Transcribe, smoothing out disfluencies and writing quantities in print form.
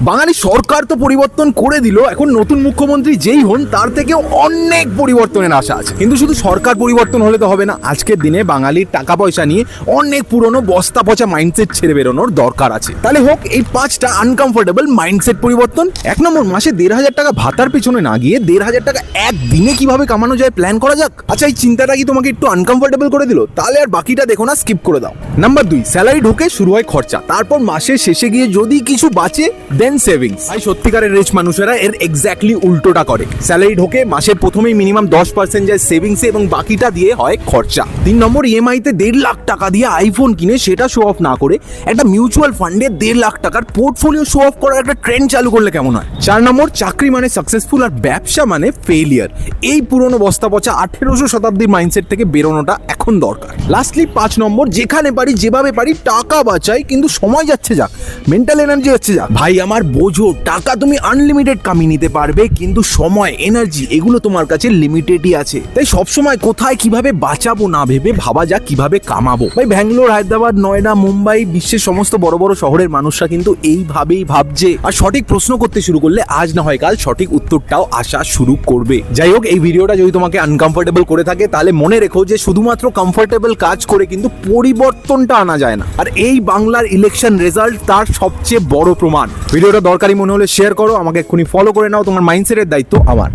বাঙালি সরকার তো পরিবর্তন করে দিল, এখন নতুন মুখ্যমন্ত্রী যেই হন তার থেকে অনেক পরিবর্তনের আশা আছে। কিন্তু শুধু সরকার পরিবর্তন হলে তো হবে না, আজকের দিনে বাঙালির টাকা পয়সা নিয়ে অনেক পুরনো বস্তা পচা মাইন্ডসেট ছেড়ে বেরোনোর দরকার আছে। তাহলে হোক এই 5টা আনকমফোর্টেবল মাইন্ডসেট পরিবর্তন। 1 নম্বর, মাসে 1,500 টাকা ভাতার পেছনে না গিয়ে 1,500 টাকা একদিনে কিভাবে কামানো যায় প্ল্যান করা যাক। আচ্ছা, এই চিন্তাটা কি তোমাকে একটু আনকমফোর্টেবল করে দিল? তাহলে আর বাকিটা দেখো না, স্কিপ করে দাও। নাম্বার 2, স্যালারি ঢোকে, শুরু হয় খরচা, তারপর মাসের শেষে গিয়ে যদি কিছু বাঁচে দেন সেভিংস। ভাই সত্যিকারের রিচ মানুষেরা এর এক্স্যাক্টলি উল্টোটা করে। স্যালারি ঢোকে, মাসের প্রথমেই মিনিমাম 10% যায় সেভিংসে এবং বাকিটা দিয়ে হয় খরচা। 3 নম্বর, ইএমআই তে 1.5 লাখ টাকা দিয়ে আইফোন কিনে সেটা শো অফ না করে একটা মিউচুয়াল ফান্ডে 1.5 লাখ টাকার পোর্টফোলিও শো অফ করার একটা ট্রেন্ড চালু করলে কেমন হয়? 4 নম্বর, চাকরি মানে সাকসেসফুল আর ব্যবসা মানে ফেলিয়ার। এই পুরনো বস্তা পচা 1800 শতাব্দীর মাইন্ডসেট থেকে বেরোনোটা এখন দরকার। লাস্টলি 5 নম্বর, যেখানে পারি যেভাবে পারি টাকা বাঁচাই, কিন্তু সময় যাচ্ছে যাক, মেন্টাল এনার্জি যাচ্ছে যাক। ভাই আমার বোঝো, টাকা তুমি আনলিমিটেড কামিয়ে নিতে পারবে, কিন্তু সময়, এনার্জি এগুলো তোমার কাছে লিমিটেডই আছে। তাই সবসময় কোথায় কিভাবে বাঁচাবো না ভেবে ভাবা যাক কিভাবে কামাবো। ভাই ব্যাঙ্গালোর, হায়দ্রাবাদ, নয়ডা, মুম্বাই, বিশ্বের সমস্ত বড় বড় শহরের মানুষরা কিন্তু এইভাবেই ভাবছে। আর সঠিক প্রশ্ন করতে শুরু করলে আজ না হয় কাল সঠিক উত্তরটাও আসা শুরু করবে। যাই হোক, এই ভিডিওটা যদি তোমাকে আনকমফোর্টেবল করে থাকে তাহলে মনে রেখো যে শুধুমাত্র কমফোর্টেবল কাজ করে কিন্তু পরিবর্তনটা আনা যায় না। আর এই বাংলার ইলেকশন রেজাল্ট তার সবচেয়ে বড় প্রমাণ। ভিডিওটা দরকারি মনে হলে শেয়ার করো, আমাকে এক্ষুনি ফলো করে নাও, তোমার মাইন্ডসেটের দায়িত্ব আমার।